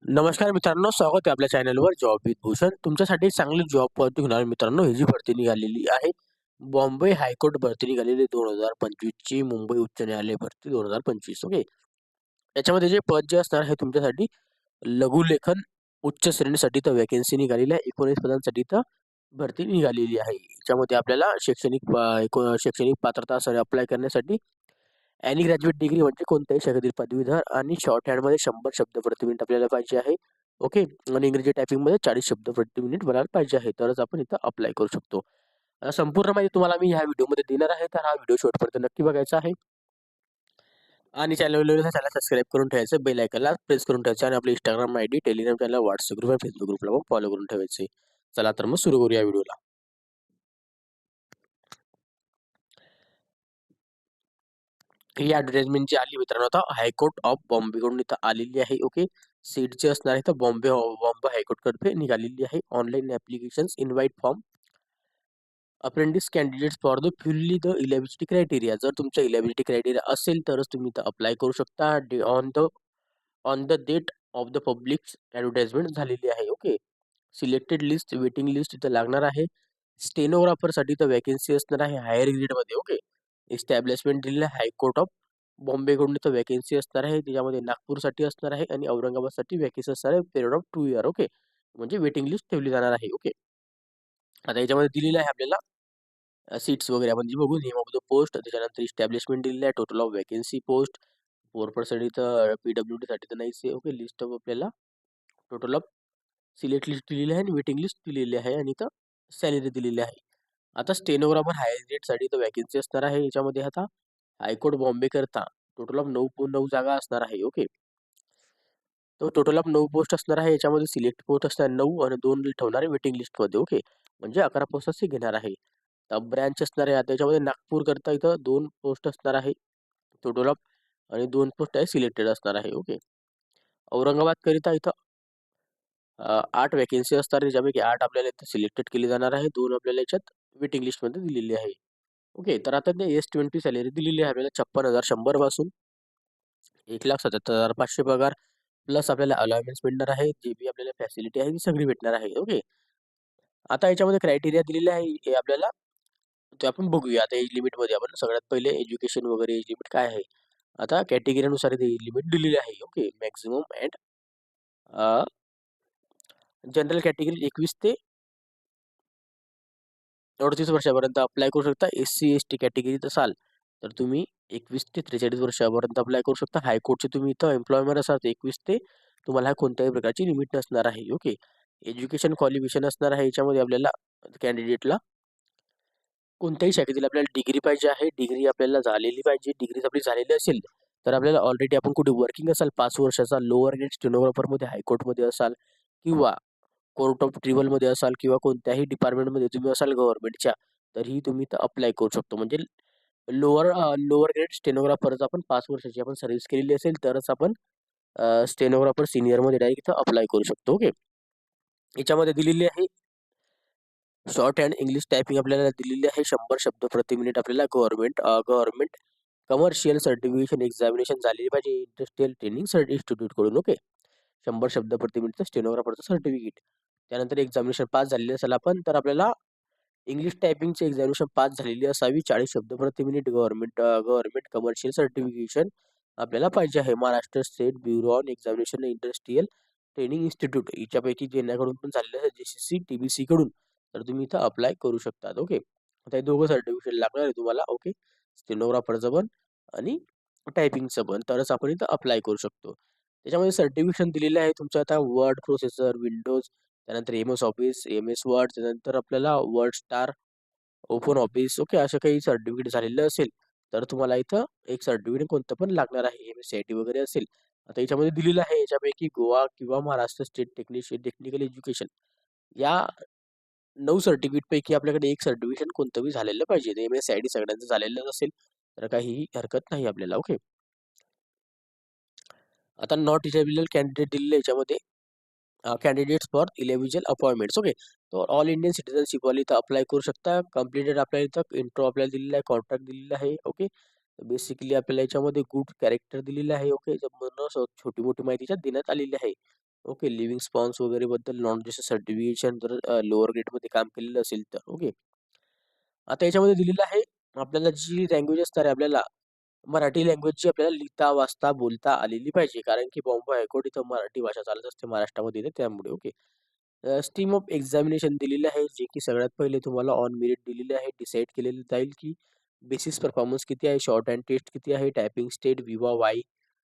नमस्कार मित्रांनो, स्वागत आहे आपल्या चॅनलवर जॉब विथ भूषण. तुमच्यासाठी चांगली जॉब पॉलिसी घेणार मित्रांनो, ही जी भरती निघालेली आहे, बॉम्बे हायकोर्ट भरती निघालेली 2025 ची मुंबई उच्च न्यायालय भरती 2025. ओके. याच्यामध्ये जे पद जे असणार आहे तुमच्यासाठी लघुलेखन उच्च श्रेणीसाठी तर वॅकन्सी निघालेली आहे. 19 पदांसाठी तर भरती निघालेली आहे. याच्यामध्ये आपल्याला शैक्षणिक पात्रता अप्लाय करण्यासाठी एनी ग्रॅज्युएट डिग्री म्हणजे कोणत्याही शाखेतील पदवीधर आणि शॉर्ट हँडमध्ये 100 शब्द प्रति मिनिट आपल्याला पाहिजे आहे. ओके. आणि इंग्रजी टायपिंगमध्ये 40 शब्द प्रति मिनिट बोलायला पाहिजे आहे. तरच आपण इथं अप्लाय करू शकतो. संपूर्ण माहिती तुम्हाला मी ह्या व्हिडिओमध्ये देणार आहे. तर हा व्हिडिओ शेवटपर्यंत नक्की बघायचा आहे. आणि चॅनलला सबस्क्राईब करून ठेवायचं, बेल आयकॉनला प्रेस करून ठेवायचं आणि आपली Instagram ID, Telegram channel, WhatsApp group आणि फेसबुक ग्रुपला पण फॉलो करून ठेवायचे. चला तर मग सुरू करूया व्हिडिओला. ही ॲडव्हर्टाइजमेंट जी आली मित्रांनो आता हायकोर्ट ऑफ बॉम्बेकडून इथं आलेली आहे. ओके. सीट जी असणार आहे तर बॉम्बे हायकोर्टतर्फे निघालेली आहे. Online applications invite form apprentice candidates for the fully the eligibility criteria. जर तुमचा इलिजिबिलिटी क्रायटेरिया असेल तरच तुम्ही इथं अप्लाय करू शकता. On the date of the public advertisement झालेली आहे. Okay. Selected list waiting list इथं लागणार आहे. स्टेनोग्राफरसाठी तर वॅकन्सी असणार आहे हायर ग्रेडमध्ये. ओके. एस्टॅब्लिशमेंट दिलेलं आहे हायकोर्ट ऑफ बॉम्बेकडून इथं वॅकन्सी असणार आहे. त्याच्यामध्ये नागपूरसाठी असणार आहे आणि औरंगाबादसाठी वॅकन्सी असणार आहे पिरियड ऑफ 2 इयर. ओके. म्हणजे वेटिंग लिस्ट ठेवली जाणार आहे. ओके. आता याच्यामध्ये दिलेलं आहे आपल्याला सीट्स वगैरे आपण जी बघू, नेम ऑफ द पोस्ट, त्याच्यानंतर इस्टॅब्लिशमेंट दिलेलं आहे, टोटल ऑफ वॅकन्सी पोस्ट 4% इथं PWD साठी तर नाहीच आहे. ओके. लिस्ट ऑफ आपल्याला टोटल ऑफ सिलेक्ट लिस्ट दिलेली आहे आणि वेटिंग लिस्ट दिलेली आहे आणि इथं सॅलरी दिलेली आहे. आता स्टेनोग्राफर हायर ग्रेडसाठी तर वॅकन्सी असणार आहे. याच्यामध्ये आता हायकोर्ट बॉम्बे करता टोटल ऑफ 9 जागा असणार आहे. ओके. तो टोटल ऑफ 9 पोस्ट असणार आहे. याच्यामध्ये सिलेक्ट पोस्ट असणार 9 आणि 2 ठेवणार आहे वेटिंग लिस्टमध्ये. ओके. म्हणजे 11 पोस्ट घेणार आहे. तर ब्रँच असणार आहे. आता याच्यामध्ये नागपूर करता इथं 2 पोस्ट असणार आहे टोटल ऑफ आणि 2 पोस्ट आहे सिलेक्टेड असणार आहे. ओके. औरंगाबाद करिता इथं 8 वॅकन्सी असणार आहे. ज्यापैकी 8 आपल्याला इथं सिलेक्टेड केली जाणार आहे. 2 आपल्याला याच्यात वेटिंग लिस्टमध्ये दिलेली आहे. ओके. तर आता ते S20 सॅलरी दिलेली आहे आपल्याला 56,100 पासून 1,77,500 पगार प्लस आपल्याला अलाउन्स भेटणार आहे. जी बी आपल्याला फॅसिलिटी आहे ती सगळी भेटणार आहे. ओके. आता याच्यामध्ये क्रायटेरिया दिलेले आहे हे आपल्याला ते आपण बघूया. आता एज लिमिटमध्ये आपण सगळ्यात पहिले एज्युकेशन वगैरे एज लिमिट काय आहे? आता कॅटेगरीनुसार एज लिमिट दिलेली आहे. Okay. Maximum and general category 21 ते 38 वर्षापर्यंत अप्लाय करू शकता. SC/ST कॅटेगरीत असाल तर तुम्ही 21 ते 43 वर्षापर्यंत अप्लाय करू शकता. हायकोर्टचे तुम्ही इथं एम्प्लॉयमेंट असाल तर 21 ते तुम्हाला कोणत्याही प्रकारची लिमिट नसणार आहे. ओके. एज्युकेशन क्वालिफिकेशन असणार आहे याच्यामध्ये आपल्याला कॅन्डिडेटला कोणत्याही शाखेतील आपल्याला डिग्री पाहिजे आहे. डिग्री आपल्याला झालेली पाहिजे. डिग्री आपली झालेली असेल तर आपल्याला ऑलरेडी आपण कुठे वर्किंग असाल 5 वर्षाचा लोअर ग्रेड स्टेनोग्राफरमध्ये हायकोर्टमध्ये असाल किंवा कोर्ट ऑफ ट्रिब्युनलमध्ये असाल किंवा कोणत्याही डिपार्टमेंटमध्ये तुम्ही असाल गव्हर्नमेंटच्या, तरीही तुम्ही इथं अप्लाय करू शकतो. म्हणजे लोअर ग्रेड स्टेनोग्राफरच आपण 5 वर्षाची आपण सर्व्हिस केलेली असेल तरच आपण स्टेनोग्राफर सीनियरमध्ये डायरेक्ट इथं अप्लाय करू शकतो. ओके. याच्यामध्ये दिलेली आहे शॉर्ट हँड इंग्लिश टायपिंग आपल्याला दिलेली आहे 100 शब्द प्रति मिनिट आपल्याला गव्हर्नमेंट कमर्शियल सर्टिफिकेशन एक्झामिनेशन झालेली पाहिजे इंडस्ट्रियल ट्रेनिंग इन्स्टिट्यूट कडून. ओके. 100 शब्द प्रति मिनिटचं स्टेनोग्राफरचं सर्टिफिकेट. त्यानंतर एक्झामिनेशन पास झालेली असेल आपण तर आपल्याला इंग्लिश टायपिंगची एक्झामिनेशन पास झालेली असावी. 40 शब्द प्रति मिनिट गव्हर्नमेंट कमर्शियल सर्टिफिकेशन आपल्याला पाहिजे आहे. Maharashtra state bureau on examination industrial training institute याच्यापैकी ज्यांच्याकडून पण झालेलं आहे JCC TBC कडून तर तुम्ही इथं अप्लाय करू शकता. ओके. आता हे दोघं सर्टिफिकेट लागणार आहे तुम्हाला. ओके. स्टेनोग्राफरचं पण आणि टायपिंगचं पण तरच आपण इथं अप्लाय करू शकतो. त्याच्यामध्ये सर्टिफिकेशन दिलेलं आहे तुमचं आता वर्ड प्रोसेसर, विंडोज, त्यानंतर MS ऑफिस, MS वर्ड, त्यानंतर आपल्याला word star, open office. Okay. असं काही सर्टिफिकेट झालेलं असेल तर तुम्हाला इथं एक सर्टिफिकेट कोणतं पण लागणार आहे. MSCIT वगैरे असेल. आता याच्यामध्ये दिलेलं आहे याच्यापैकी गोवा किंवा महाराष्ट्र स्टेट टेक्निकल एज्युकेशन या 9 सर्टिफिकेट पैकी आपल्याकडे एक सर्टिफिकेशन कोणतं बी झालेलं पाहिजे. MSCIT सगळ्यांचं झालेलं असेल तर काहीही हरकत नाही आपल्याला. ओके. आता नॉट इलिजिबल कॅन्डिडेट दिलेलं याच्यामध्ये कॅन्डिडेट्स फॉर इलेव्हिजल अपॉइंटमेंट्स. ओके. तो ऑल इंडियन सिटिझनशिप वाले इथं अप्लाय करू शकता. कम्प्लिटेड आपल्याला इथं इंट्रो आपल्याला दिलेला आहे, कॉन्ट्रॅक्ट दिलेला आहे. ओके. बेसिकली आपल्याला याच्यामध्ये गुड कॅरेक्टर दिलेलं आहे. ओके. छोटी मोठी माहिती याच्यात देण्यात आलेली आहे. ओके. लिव्हिंग स्पॉन्स वगैरे बद्दल नॉन सर्टिफिकेशन जर लोअर ग्रेडमध्ये काम केलेलं असेल तर. ओके. आता याच्यामध्ये दिलेलं आहे आपल्याला जी लँग्वेज असणार आहे आपल्याला मराठी लँग्वेजची आपल्याला लिहिता, वाचता, बोलता आलेली पाहिजे. कारण की बॉम्बे हायकोर्ट इथं मराठी भाषा चालत असते महाराष्ट्रामध्ये त्यामुळे. ओके. स्ट्रीम ऑफ एक्झामिनेशन दिलेली आहे, जे की सगळ्यात पहिले तुम्हाला ऑन मेरिट दिलेली आहे. डिसाईड केलेलं जाईल की बेसिस परफॉर्मन्स किती आहे, शॉर्ट हँड टेस्ट किती आहे, टायपिंग स्टेट, विवा वाई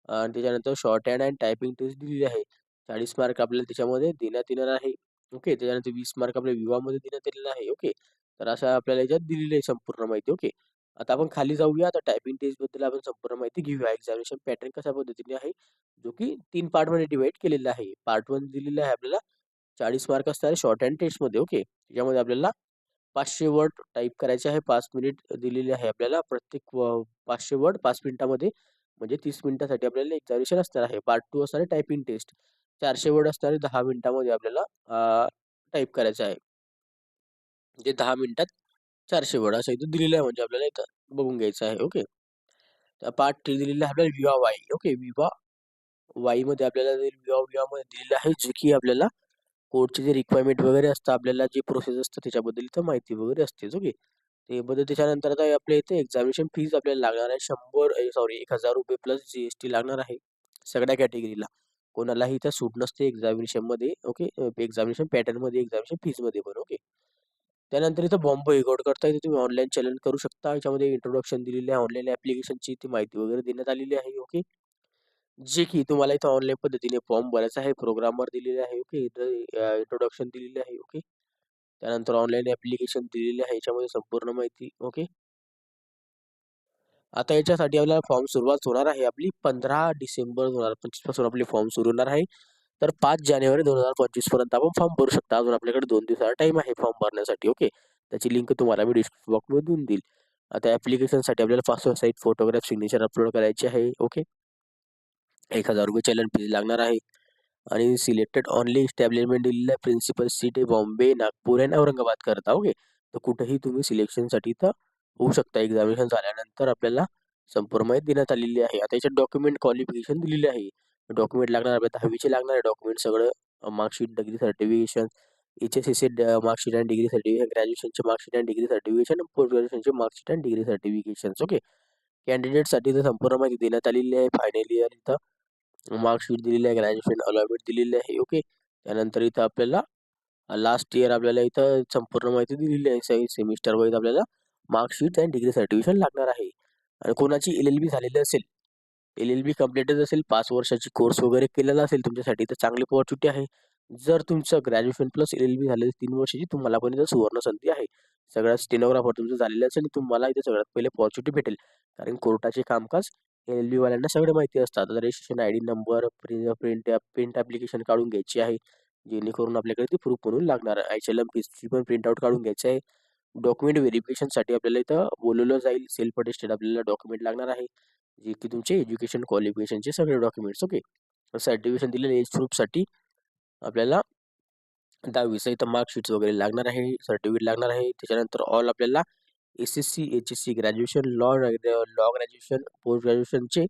आणि त्याच्यानंतर शॉर्ट हँड टायपिंग टेस्ट दिलेली आहे. 40 मार्क आपल्याला त्याच्यामध्ये देण्यात येणार आहे. ओके. त्याच्यानंतर 20 मार्क आपल्याला विवामध्ये देण्यात आलेला आहे. ओके. तर अशा आपल्याला याच्यात दिलेली आहे संपूर्ण माहिती. ओके. आता आपण खाली जाऊया. आता टायपिंग टेस्ट बद्दल आपण संपूर्ण माहिती घेऊया. एक्झामिनेशन पॅटर्न कशा पद्धतीने आहे, जो की 3 पार्टमध्ये डिव्हाईड केलेला आहे. पार्ट 1 दिलेला आहे आपल्याला 40 मार्क असणारे शॉर्ट हँड टेस्टमध्ये. ओके. त्याच्यामध्ये आपल्याला 500 वर्ड टाइप करायचे आहे. 5 मिनिट दिलेले आहे आपल्याला. प्रत्येक 500 वर्ड 5 मिनिटामध्ये म्हणजे 30 मिनिटासाठी आपल्याला एक्झामिनेशन असणार आहे. पार्ट 2 असणार आहे टायपिंग टेस्ट. 400 वर्ड असणारे 10 मिनिटामध्ये आपल्याला टाइप करायचं आहे. म्हणजे 10 मिनिटात 400 वर्ड असं इथं दिलेलं आहे म्हणजे आपल्याला इथं बघून घ्यायचं आहे. ओके. तर पार्ट 3 दिलेला आहे आपल्याला विवा वाई. ओके. विवा वाईमध्ये आपल्याला विवामध्ये दिलेलं आहे, जे की आपल्याला कोर्टचे जे रिक्वायरमेंट वगैरे असतं, आपल्याला जे प्रोसेस असतं त्याच्याबद्दल इथं माहिती वगैरे असतेच. ओके. ते बद्दल त्याच्यानंतर आता आपल्या इथे एक्झामिनेशन फीज आपल्याला लागणार आहे 100 सॉरी ₹1000 प्लस जी लागणार आहे सगळ्या कॅटेगरीला. कोणालाही इथं सूट नसते एक्झामिनेशनमध्ये. ओके. एक्झामिनेशन पॅटर्नमध्ये, एक्झामिनेशन फीजमध्ये पण. ओके. त्यानंतर इथं बॉम्ब रेकॉर्ड करता येते. तुम्ही ऑनलाईन चलन करू शकता. याच्यामध्ये इंट्रोडक्शन दिलेली आहे. ऑनलाईन ॲप्लिकेशनची ती माहिती वगैरे देण्यात आलेली आहे. ओके. जे की तुम्हाला इथं ऑनलाईन पद्धतीने फॉर्म भरायचा आहे. प्रोग्रामर दिलेले आहे. ओके. इथं इंट्रोडक्शन दिलेली आहे. ओके. त्यानंतर ऑनलाईन ॲप्लिकेशन दिलेली आहे. याच्यामध्ये संपूर्ण माहिती. ओके. आता याच्यासाठी आपल्याला फॉर्म सुरुवात होणार आहे आपली 15 डिसेंबर 2025 पासून आपली फॉर्म सुरू होणार आहे. तर 5 जानेवारी 2025 पर्यंत आपण फॉर्म भरू शकता. अजून आपल्याकडे 2 दिवसाचा टाईम आहे फॉर्म भरण्यासाठी. ओके. त्याची लिंक तुम्हाला मी डिस्क्रिप्शन बॉक्समध्ये देऊन देईल. आता ॲप्लिकेशनसाठी आपल्याला passport size photograph signature upload करायची आहे. ओके. ₹1000 चलन फीज लागणार आहे. आणि सिलेक्टेड ऑनली इस्टॅब्लिशमेंट दिलेलं आहे. प्रिन्सिपल सीट आहे बॉम्बे, नागपूर आणि औरंगाबाद करता. ओके. तर कुठेही तुम्ही सिलेक्शनसाठी तर होऊ शकता. एक्झामिनेशन झाल्यानंतर आपल्याला संपूर्ण माहिती देण्यात आलेली आहे. आता याच्यात डॉक्युमेंट क्वालिफिकेशन दिलेली आहे. डॉक्युमेंट लागणार आपल्या 10वीचे लागणार आहे डॉक्युमेंट सगळं marksheet, degree certification, HSSC marksheet and degree certification, ग्रॅज्युएशनचे marksheet and degree certification, post ग्रॅज्युएशनचे marksheet and degree certifications. Okay. कॅन्डिडेटसाठी तर संपूर्ण माहिती देण्यात आलेली आहे. फायनल इयर इथं मार्कशीट दिलेली आहे, ग्रॅज्युएशन अलॉटमेंट दिलेली आहे. ओके. त्यानंतर इथं आपल्याला लास्ट इयर आपल्याला इथं संपूर्ण माहिती दिलेली आहे. सेमिस्टर वाईज आपल्याला मार्कशीट आणि डिग्री सर्टिफिकेशन लागणार आहे. आणि कोणाची एल-एल-बी झालेली असेल, एल-एल-बी कंप्लीटेड असेल, 5 वर्षाची कोर्स वगैरे केलेला असेल तुमच्यासाठी तर चांगली अपॉर्च्युनिटी आहे. जर तुमचं ग्रॅज्युएशन प्लस एल-एल-बी झालेलं 3 वर्षाची तुम्हाला पण इथं सुवर्ण संधी आहे. सगळ्यात स्टेनोग्राफर तुमचं झालेलं असेल तुम्हाला इथे सगळ्यात पहिले अपॉर्च्युनिटी भेटेल. कारण कोर्टाचे कामकाज एल-एल-बी वाल्यांना सगळं माहिती असतं. आता registration ID number, print application काढून घ्यायची आहे. जेणेकरून आपल्याकडे ती प्रूफ म्हणून लागणार आहे. एच-एल-एम फीसची पण प्रिंटआउट काढून घ्यायची आहे. डॉक्युमेंट व्हेरिफिकेशनसाठी आपल्याला इथं बोलवलं जाईल. सेल्फ अटेस्टेड आपल्याला डॉक्युमेंट लागणार आहे. जे की तुमचे एज्युकेशन क्वालिफिकेशनचे सगळे डॉक्युमेंट्स. ओके. सर्टिफिकेशन दिलेलं एज प्रूफसाठी आपल्याला 10वीचं इथं मार्कशीट्स वगैरे लागणार आहे. सर्टिफिकेट लागणार आहे. त्याच्यानंतर ऑल आपल्याला SSC, HSC, graduation, law graduation, post ग्रॅज्युएशनचे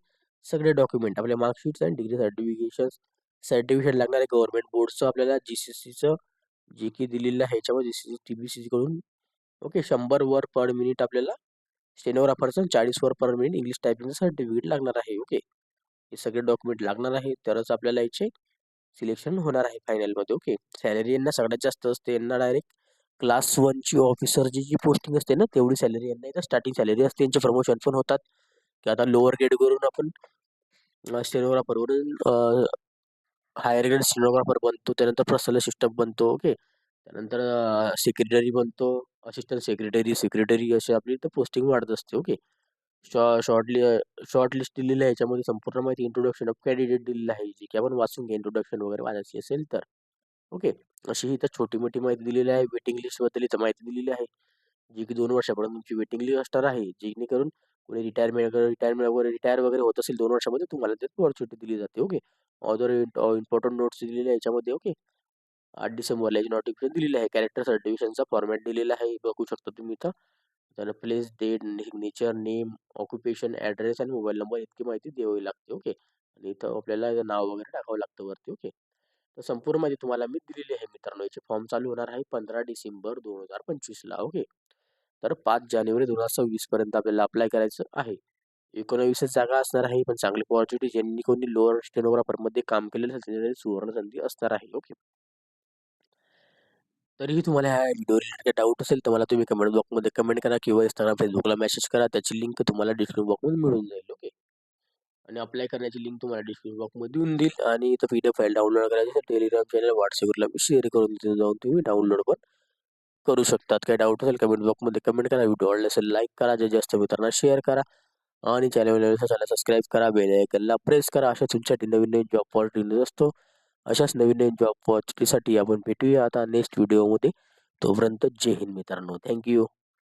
सगळे डॉक्युमेंट आपल्या मार्कशीट्स आणि डिग्री सर्टिफिकेट लागणार आहे. गव्हर्नमेंट बोर्डचं आपल्याला जी-सी-सीचं जे की दिलेलं आहे याच्यामध्ये जी-सी-सी, टी-बी-सी कडून. ओके. 100 वर पर मिनिट आपल्याला स्टेनोग्राफरचं 40 वर पर मिनिट इंग्लिश टायपिंगचं सर्टिफिकेट लागणार आहे. ओके. हे सगळे डॉक्युमेंट लागणार आहे. तरच आपल्याला याचे सिलेक्शन होणार आहे फायनलमध्ये. ओके. सॅलरी यांना सगळ्यात जास्त असते. यांना डायरेक्ट क्लास 1 ची ऑफिसरची जी पोस्टिंग असते ना, तेवढी सॅलरी यांना इथं स्टार्टिंग सॅलरी असते. यांचे प्रमोशन पण होतात, की आता लोअर ग्रेड करून आपण स्टेनोग्राफरवरून हायर ग्रेड स्टेनोग्राफर बनतो. त्यानंतर पर्सनल असिस्टंट बनतो. ओके. त्यानंतर सेक्रेटरी बनतो. असिस्टंट सेक्रेटरी, सेक्रेटरी अशी आपली इथं पोस्टिंग वाढत असते. ओके. शॉर्ट लिस्ट दिलेली आहे. याच्यामध्ये संपूर्ण माहिती इंट्रोडक्शन ऑफ कॅन्डिडेट दिलेलं आहे, जी की आपण वाचून घ्या इंट्रोडक्शन वगैरे वाचायची असेल तर. ओके. अशी इथं छोटी-मोठी माहिती दिलेली आहे. वेटिंग लिस्टबद्दल इथं माहिती दिलेली आहे, जी की 2 वर्षापर्यंत तुमची वेटिंग लिस्ट असणार आहे. जेणेकरून कोणी रिटायर वगैरे होत असेल 2 वर्षामध्ये तुम्हाला त्यात अपॉर्च्युनिटी दिली जाते. ओके. अदर इम्पॉर्टंट नोट्स दिलेले आहे याच्यामध्ये. ओके. 8 डिसेंबरला याची नोटिफिकेशन दिलेली आहे. कॅरेक्टर सर्टिफिकेशनचा फॉर्मॅट दिलेला आहे. बघू शकता तुम्ही इथं. त्याला place, date, signature, name, occupation, address आणि मोबाईल नंबर इतकी माहिती द्यावी लागते. ओके. आणि इथं आपल्याला नाव वगैरे टाकावं लागतं वरती. ओके. तर संपूर्ण माहिती तुम्हाला मी दिलेली आहे मित्रांनो. याचे फॉर्म चालू होणार आहे 15 डिसेंबर 2025 ला. ओके. तर 5 जानेवारी 2026 पर्यंत आपल्याला अप्लाय करायचं आहे. 19च जागा असणार आहे, पण चांगली अपॉर्च्युनिटी ज्यांनी कोणी लोअर स्टेनोग्राफरमध्ये काम केलेलं असेल त्यांच्यासाठी सुवर्ण संधी असणार आहे. ओके. तरीही तुम्हाला ह्या व्हिडिओ रिलेटेड डाऊट असेल तर मला तुम्ही कमेंट बॉक्समध्ये कमेंट करा किंवा Instagram, Facebookला मेसेज करा. त्याची लिंक तुम्हाला डिस्क्रिप्शन बॉक्समध्ये मिळून जाईल. ओके. आणि अप्लाय करण्याची लिंक तुम्हाला डिस्क्रिप्शन बॉक्समध्ये देऊन देईल आणि इथं PDF फाईल डाउनलोड करायची असेल टेलिग्राम चॅनल, WhatsApp ग्रुपला मी शेअर करून तिथे जाऊन तुम्ही डाउनलोड पण करू शकतात. काही डाऊट असेल कमेंट बॉक्समध्ये कमेंट करा. व्हिडिओ आवडला असेल लाईक करा, जास्तीत जास्त मित्रांना शेअर करा आणि चॅनल सबस्क्राईब करा, बेल आयकनला प्रेस करा. अशा तुमच्यासाठी नवीन नवीन जॉब ऑपॉर्च्युनिटीज असतो. अशाच नवीन नवीन जॉब ऑपॉर्च्युनिटीसाठी आपण भेटूया आता नेक्स्ट व्हिडिओमध्ये. तोपर्यंत जय हिंद मित्रांनो. थँक्यू.